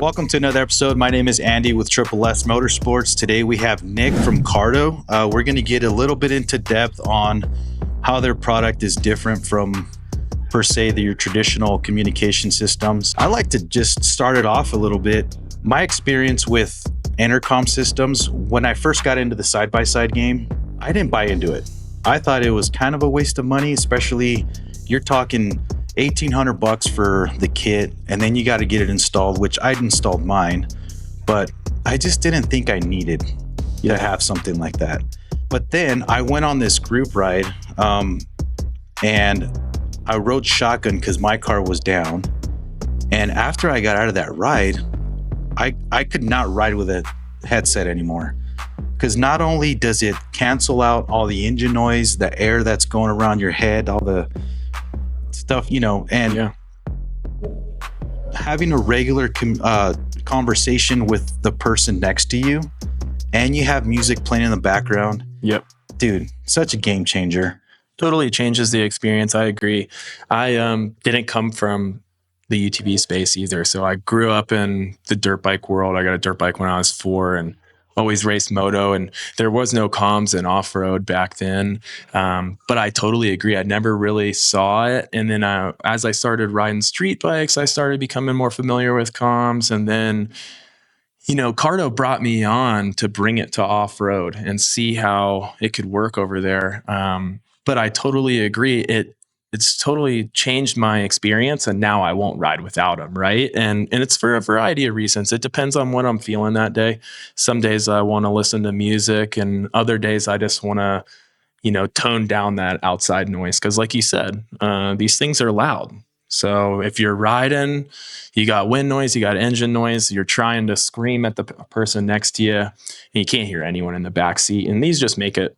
Welcome to another episode. My name is Andy with Triple S Motorsports. Today we have Nick from Cardo. We're going to get a little bit into depth on how their product is different from, per se, your traditional communication systems. I like to just start it off a little bit. My experience with intercom systems, when I first got into the side-by-side game, I didn't buy into it. I thought it was kind of a waste of money, especially you're talking $1,800 for the kit, and then you got to get it installed, which I'd installed mine, but I just didn't think I needed to have something like that. But then I went on this group ride, and I rode shotgun because my car was down. And after I got out of that ride, I could not ride with a headset anymore, because not only does it cancel out all the engine noise, the air that's going around your head, all the stuff, and having a regular conversation with the person next to you, and you have music playing in the background. Yep. Dude, such a game changer. Totally changes the experience. I agree. I didn't come from the UTV space either. So I grew up in the dirt bike world. I got a dirt bike when I was 4 and always raced moto, and there was no comms in off-road back then. But I totally agree. I never really saw it. And then as I started riding street bikes, I started becoming more familiar with comms. And then, Cardo brought me on to bring it to off-road and see how it could work over there. But I totally agree. It's totally changed my experience, and now I won't ride without them, right? And it's for a variety of reasons. It depends on what I'm feeling that day. Some days I want to listen to music, and other days I just want to, tone down that outside noise. Because like you said, these things are loud. So if you're riding, you got wind noise, you got engine noise, you're trying to scream at the person next to you, and you can't hear anyone in the back seat. And these just make it,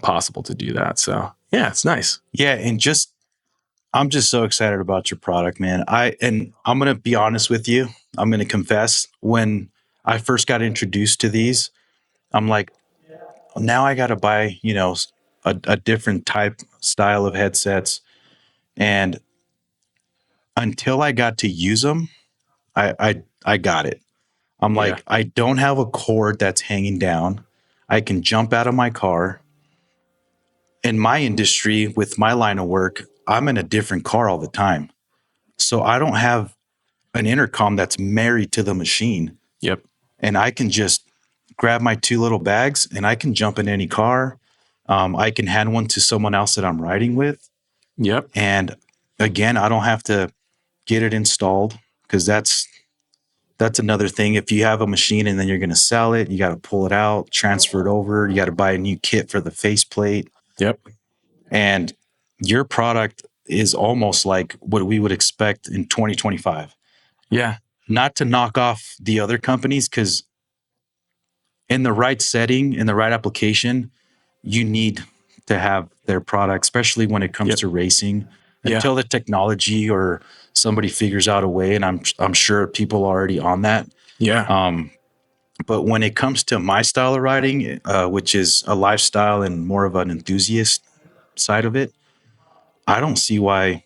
possible to do that. So yeah, it's nice. Yeah, and I'm just so excited about your product, man. I'm going to be honest with you. I'm going to confess, when I first got introduced to these, I'm like, now I got to buy, a different style of headsets. And until I got to use them, I got it. I'm like, I don't have a cord that's hanging down. I can jump out of my car. In my industry, with my line of work, I'm in a different car all the time. So I don't have an intercom that's married to the machine. Yep. And I can just grab my 2 little bags and I can jump in any car. I can hand one to someone else that I'm riding with. Yep. And again, I don't have to get it installed, because that's another thing. If you have a machine and then you're going to sell it, you got to pull it out, transfer it over. You got to buy a new kit for the faceplate. Yep. And your product is almost like what we would expect in 2025. Yeah. Not to knock off the other companies, because in the right setting, in the right application, you need to have their product, especially when it comes to racing. Until the technology or somebody figures out a way, and I'm sure people are already on that. Yeah. But when it comes to my style of riding, which is a lifestyle and more of an enthusiast side of it, I don't see why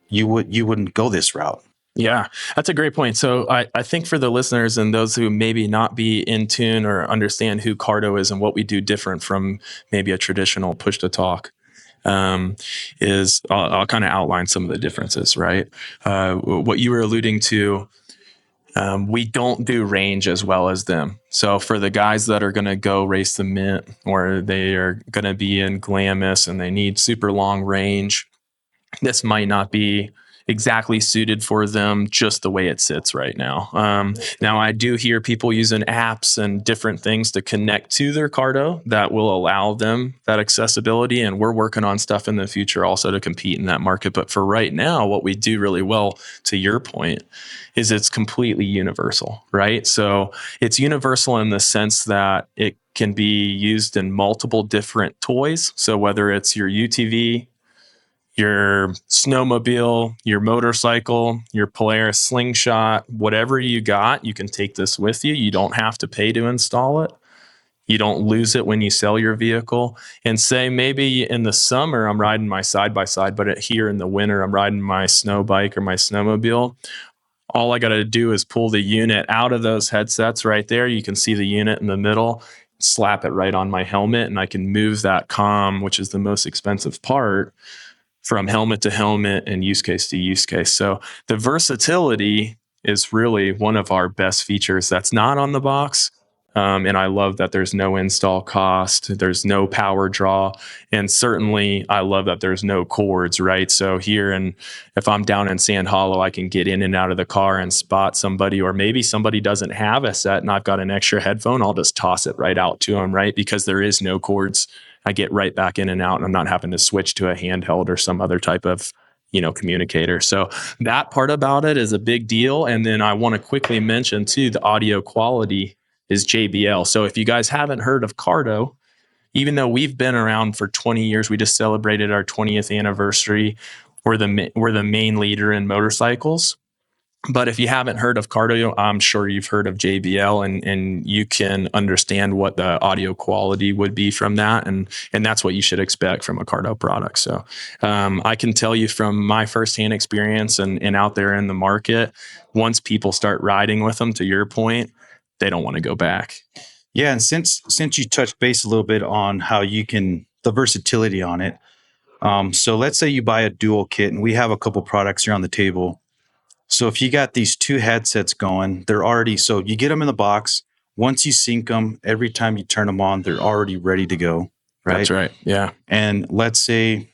you wouldn't go this route. Yeah, that's a great point. So I think for the listeners and those who maybe not be in tune or understand who Cardo is and what we do different from maybe a traditional push to talk, is I'll kind of outline some of the differences, right? What you were alluding to, we don't do range as well as them. So for the guys that are going to go race the Mint, or they are going to be in Glamis and they need super long range, this might not be exactly suited for them just the way it sits right now. Now, I do hear people using apps and different things to connect to their Cardo that will allow them that accessibility. And we're working on stuff in the future also to compete in that market. But for right now, what we do really well, to your point, is it's completely universal, right? So it's universal in the sense that it can be used in multiple different toys. So whether it's your UTV, your snowmobile, your motorcycle, your Polaris slingshot, whatever you got, you can take this with you. You don't have to pay to install it. You don't lose it when you sell your vehicle. And say maybe in the summer, I'm riding my side-by-side, but here in the winter, I'm riding my snow bike or my snowmobile. All I got to do is pull the unit out of those headsets right there. You can see the unit in the middle, slap it right on my helmet, and I can move that comm, which is the most expensive part, from helmet to helmet and use case to use case. So the versatility is really one of our best features that's not on the box. And I love that there's no install cost, there's no power draw, and certainly I love that there's no cords, right? So here, and if I'm down in Sand Hollow, I can get in and out of the car and spot somebody, or maybe somebody doesn't have a set and I've got an extra headphone, I'll just toss it right out to them, right? Because there is no cords. I get right back in and out, and I'm not having to switch to a handheld or some other type of communicator. So that part about it is a big deal. And then I want to quickly mention too, the audio quality is JBL. So if you guys haven't heard of Cardo, even though we've been around for 20 years, we just celebrated our 20th anniversary. We're the main leader in motorcycles. But if you haven't heard of Cardo, I'm sure you've heard of JBL, and you can understand what the audio quality would be from that. And that's what you should expect from a Cardo product. So I can tell you from my firsthand experience and out there in the market, once people start riding with them, to your point, they don't want to go back. Yeah, and since you touched base a little bit on how you can, the versatility on it. So let's say you buy a dual kit, and we have a couple products here on the table. So if you got these two headsets going, they're already, so you get them in the box. Once you sync them, every time you turn them on, they're already ready to go. Right? That's right. Yeah. And let's say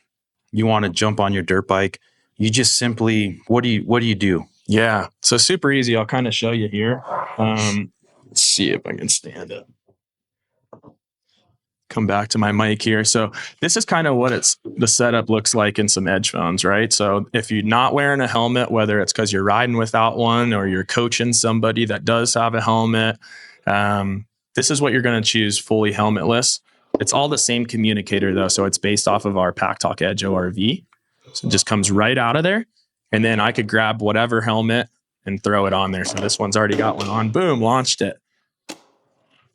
you want to jump on your dirt bike, you just simply, what do you do? Yeah. So super easy. I'll kind of show you here. Let's see if I can stand up. Come back to my mic here. So this is kind of what the setup looks like in some edge phones, right? So if you're not wearing a helmet, whether it's because you're riding without one or you're coaching somebody that does have a helmet, this is what you're going to choose, fully helmetless. It's all the same communicator though. So it's based off of our Pack Talk Edge ORV. So it just comes right out of there. And then I could grab whatever helmet and throw it on there. So this one's already got one on. Boom, launched it.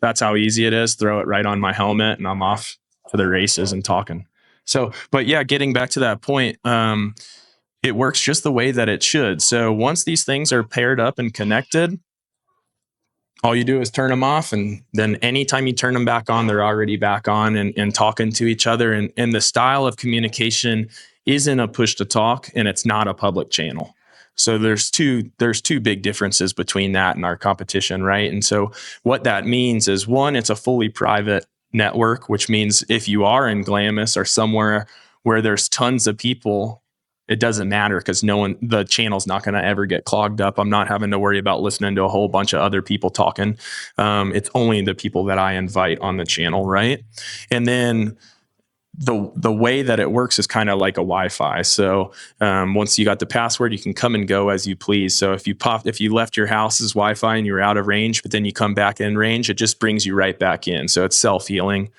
That's how easy it is. Throw it right on my helmet and I'm off for the races and talking. So, but yeah, getting back to that point, it works just the way that it should. So once these things are paired up and connected, all you do is turn them off. And then anytime you turn them back on, they're already back on and talking to each other. And the style of communication isn't a push to talk, and it's not a public channel. So there's two big differences between that and our competition, right? And so what that means is, one, it's a fully private network, which means if you are in Glamis or somewhere where there's tons of people, it doesn't matter because the channel's not going to ever get clogged up. I'm not having to worry about listening to a whole bunch of other people talking. It's only the people that I invite on the channel, right? And then the way that it works is kind of like a Wi-Fi. So once you got the password, you can come and go as you please. So if you left your house's Wi-Fi and you were out of range, but then you come back in range, it just brings you right back in. So it's self-healing.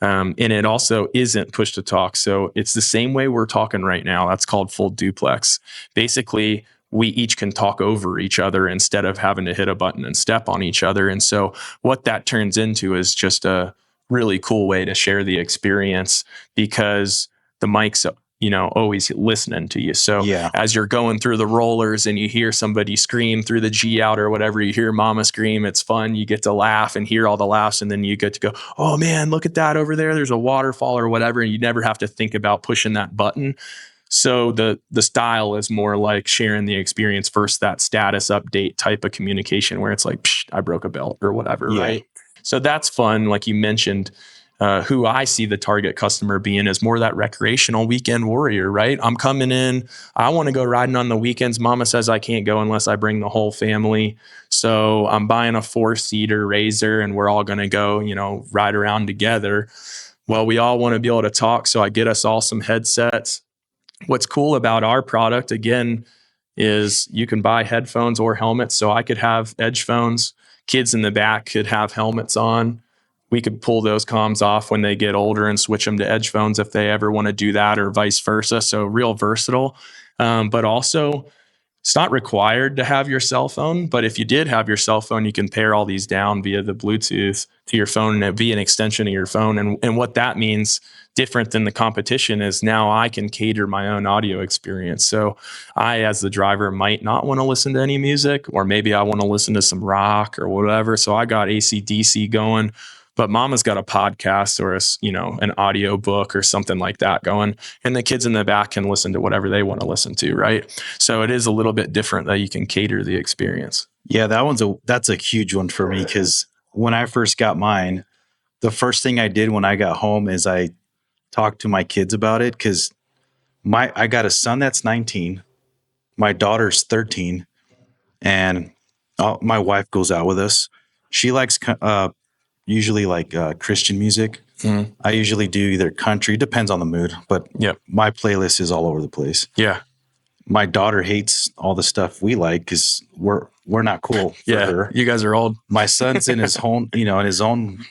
And it also isn't push to talk. So it's the same way we're talking right now. That's called full duplex. Basically, we each can talk over each other instead of having to hit a button and step on each other. And so what that turns into is just a really cool way to share the experience, because the mic's always listening to you. So as you're going through the rollers and you hear somebody scream through the G out or whatever, you hear mama scream, it's fun. You get to laugh and hear all the laughs, and then you get to go, oh man, look at that over there. There's a waterfall or whatever. And you never have to think about pushing that button. So the style is more like sharing the experience versus that status update type of communication where it's like, I broke a belt or whatever, right? So that's fun. Like you mentioned, who I see the target customer being is more that recreational weekend warrior, right? I'm coming in, I want to go riding on the weekends. Mama says I can't go unless I bring the whole family. So I'm buying a 4-seater Razor and we're all going to go, ride around together. Well, we all want to be able to talk. So I get us all some headsets. What's cool about our product, again, is you can buy headphones or helmets. So I could have edge phones. Kids in the back could have helmets on. We could pull those comms off when they get older and switch them to edge phones if they ever want to do that, or vice versa. So real versatile. But also It's not required to have your cell phone, but if you did have your cell phone, you can pair all these down via the Bluetooth to your phone, and it'd be an extension of your phone. And what that means, different than the competition, is now I can cater my own audio experience. So I, as the driver, might not want to listen to any music, or maybe I want to listen to some rock or whatever. So I got AC/DC going, but mama's got a podcast or an audio book or something like that going, and the kids in the back can listen to whatever they want to listen to, right? So it is a little bit different that you can cater the experience. Yeah, that's a huge one for me, because when I first got mine, the first thing I did when I got home is I talked to my kids about it, because I got a son that's 19, my daughter's 13, and my wife goes out with us. She likes usually like Christian music. Mm. I usually do either country, depends on the mood, but Yep. my playlist is all over the place. Yeah. My daughter hates all the stuff we like because we're not cool for her. You guys are old. My son's in his own, in his own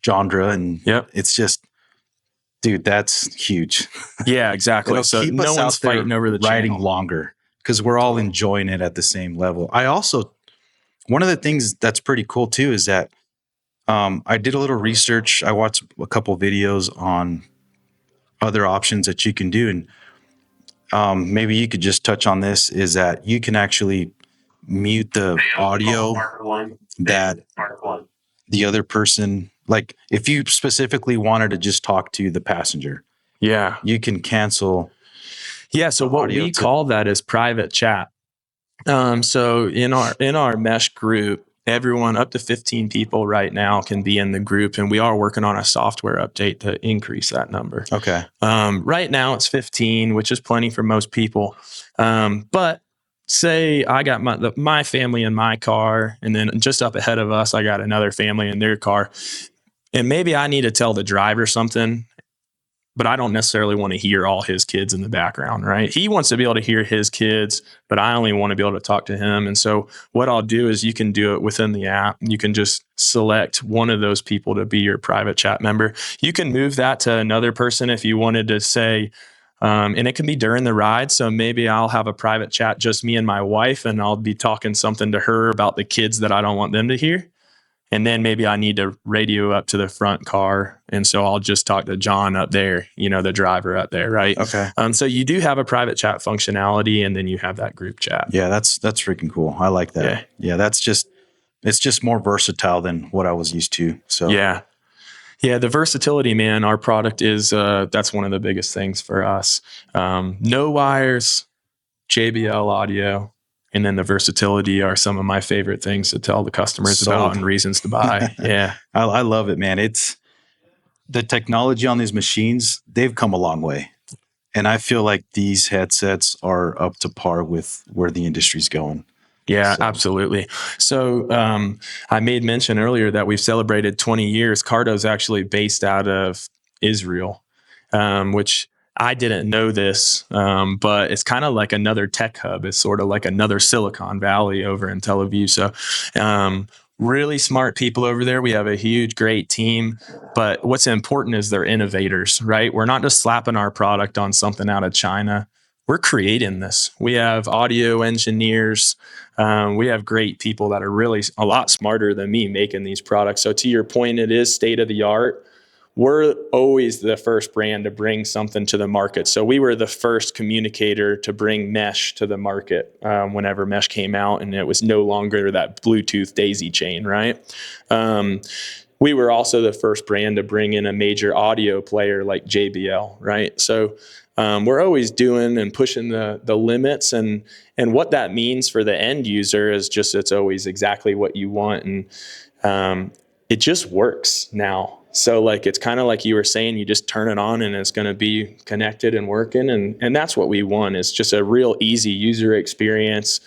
genre, and Yep. it's just, dude, that's huge. Yeah, exactly. It'll So keep no us one's out there fighting over the riding channel. longer, because we're all enjoying it at the same level. I also, one of the things that's pretty cool too is that I did a little research. I watched a couple videos on other options that you can do, and maybe you could just touch on this, is that you can actually mute the audio that the other person, like if you specifically wanted to just talk to the passenger, Yeah. you can cancel. Yeah. So what we call that is private chat. So in our mesh group, everyone up to 15 people right now can be in the group, and we are working on a software update to increase that number. Okay. Right now it's 15, which is plenty for most people. But say I got my family in my car, and then just up ahead of us, I got another family in their car, and maybe I need to tell the driver something, but I don't necessarily want to hear all his kids in the background, right? He wants to be able to hear his kids, but I only want to be able to talk to him. And so what I'll do is you can do it within the app. You can just select one of those people to be your private chat member. You can move that to another person if you wanted to say, and it can be during the ride. So maybe I'll have a private chat, just me and my wife, and I'll be talking something to her about the kids that I don't want them to hear. And then maybe I need to radio up to the front car. And so I'll just talk to John up there, the driver up there, right? Okay. So you do have a private chat functionality, and then you have that group chat. Yeah, that's freaking cool. I like that. Yeah, it's just more versatile than what I was used to. So yeah, the versatility, man, our product is, that's one of the biggest things for us. No wires, JBL audio. And then the versatility are some of my favorite things to tell the customers about and reasons to buy. Yeah. I love it, man. It's the technology on these machines, they've come a long way. And I feel like these headsets are up to par with where the industry's going. Yeah, absolutely. So I made mention earlier that we've celebrated 20 years. Cardo's actually based out of Israel, which I didn't know this, but it's kind of like another tech hub. It's sort of like another Silicon Valley over in Tel Aviv. So really smart people over there. We have a huge, great team. But what's important is they're innovators, right? We're not just slapping our product on something out of China. We're creating this. We have audio engineers. We have great people that are really a lot smarter than me making these products. So to your point, it is state of the art. We're always the first brand to bring something to the market. So we were the first communicator to bring mesh to the market whenever mesh came out, and it was no longer that Bluetooth daisy chain, right? We were also the first brand to bring in a major audio player like JBL, right? So we're always doing and pushing the limits, and what that means for the end user is just it's always exactly what you want, and it just works now. So like it's kind of like you were saying, you just turn it on and it's going to be connected and working, and that's what we want. It's just a real easy user experience.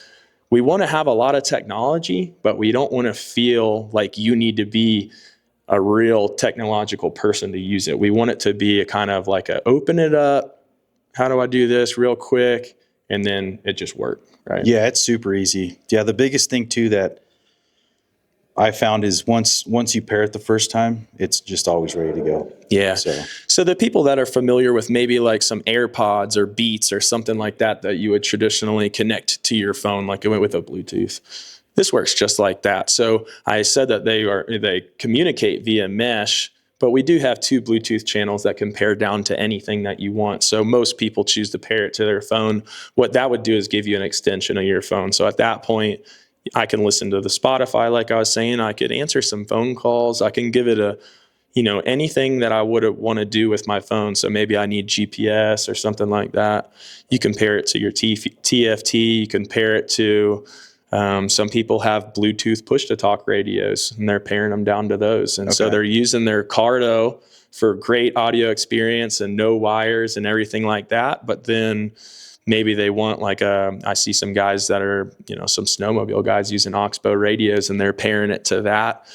We want to have a lot of technology, but we don't want to feel like you need to be a real technological person to use it. We want it to be a kind of like a open it up. How do I do this real quick? And then it just worked, right? Yeah, it's super easy. Yeah, the biggest thing too that I found is once you pair it the first time, it's just always ready to go. Yeah. So the people that are familiar with maybe like some AirPods or Beats or something like that you would traditionally connect to your phone, like it went with a Bluetooth. This works just like that. So I said that they communicate via mesh, but we do have 2 Bluetooth channels that can pair down to anything that you want. So most people choose to pair it to their phone. What that would do is give you an extension of your phone. So at that point, I can listen to the Spotify, like I was saying. I could answer some phone calls. I can give it anything that I would want to do with my phone. So maybe I need GPS or something like that. You can pair it to your TFT. You can pair it to some people have Bluetooth push-to-talk radios, and they're pairing them down to those. And so they're using their Cardo for great audio experience and no wires and everything like that. But then maybe they want I see some guys that are, some snowmobile guys using Oxbow radios, and they're pairing it to that.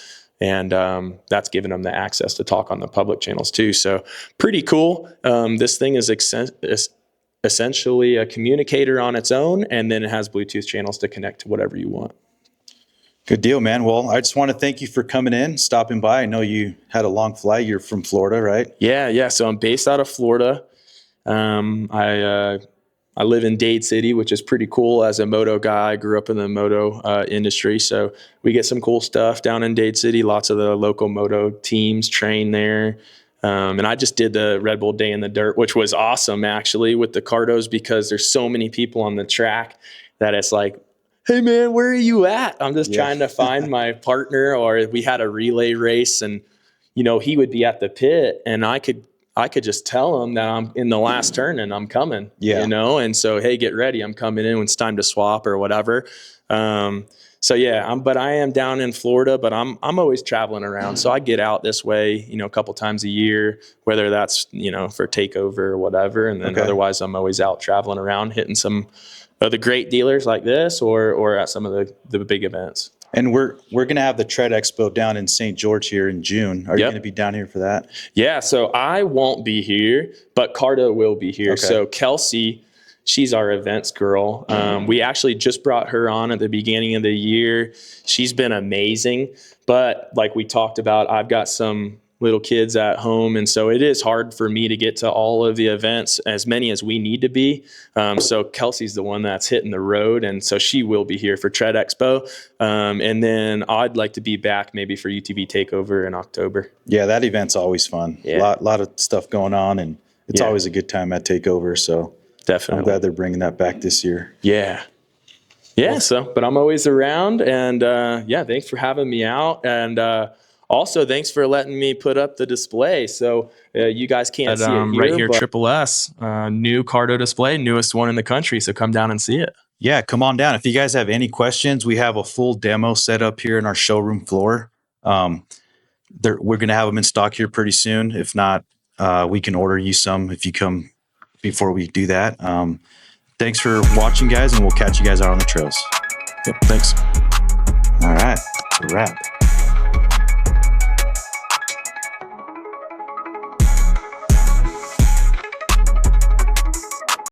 And that's giving them the access to talk on the public channels too. So pretty cool. This thing is essentially a communicator on its own, and then it has Bluetooth channels to connect to whatever you want. Good deal, man. Well, I just want to thank you for coming in, stopping by. I know you had a long flight. You're from Florida, right? Yeah. So I'm based out of Florida. I live in Dade City, which is pretty cool as a moto guy. I grew up in the moto industry, so we get some cool stuff down in Dade City. Lots of the local moto teams train there. And I just did the Red Bull Day in the Dirt, which was awesome, actually, with the Cardos, because there's so many people on the track that it's like, hey, man, where are you at? I'm just trying to find my partner. Or we had a relay race, and, he would be at the pit, and I could just tell him that I'm in the last turn and I'm coming, and so, hey, get ready. I'm coming in when it's time to swap or whatever. But I am down in Florida, but I'm always traveling around. So I get out this way, a couple times a year, whether that's, for takeover or whatever. And then otherwise I'm always out traveling around, hitting some of the great dealers like this or at some of the big events. And we're going to have the Tread Expo down in St. George here in June. Are you going to be down here for that? Yeah, so I won't be here, but Cardo will be here. Okay. So Kelsey, she's our events girl. We actually just brought her on at the beginning of the year. She's been amazing. But like we talked about, I've got some little kids at home, and so it is hard for me to get to all of the events, as many as we need to be. So Kelsey's the one that's hitting the road, and so she will be here for Tread Expo. And then I'd like to be back maybe for UTV Takeover in October. Yeah, that event's always fun. Yeah. Lot of stuff going on, and it's always a good time at Takeover. So definitely, I'm glad they're bringing that back this year. Yeah. But I'm always around, and thanks for having me out, and also, thanks for letting me put up the display. So you guys can't see it here. Right here, Triple S, new Cardo display, newest one in the country. So come down and see it. Yeah, come on down. If you guys have any questions, we have a full demo set up here in our showroom floor. We're going to have them in stock here pretty soon. If not, we can order you some if you come before we do that. Thanks for watching, guys, and we'll catch you guys out on the trails. Yep, thanks. All right, a wrap.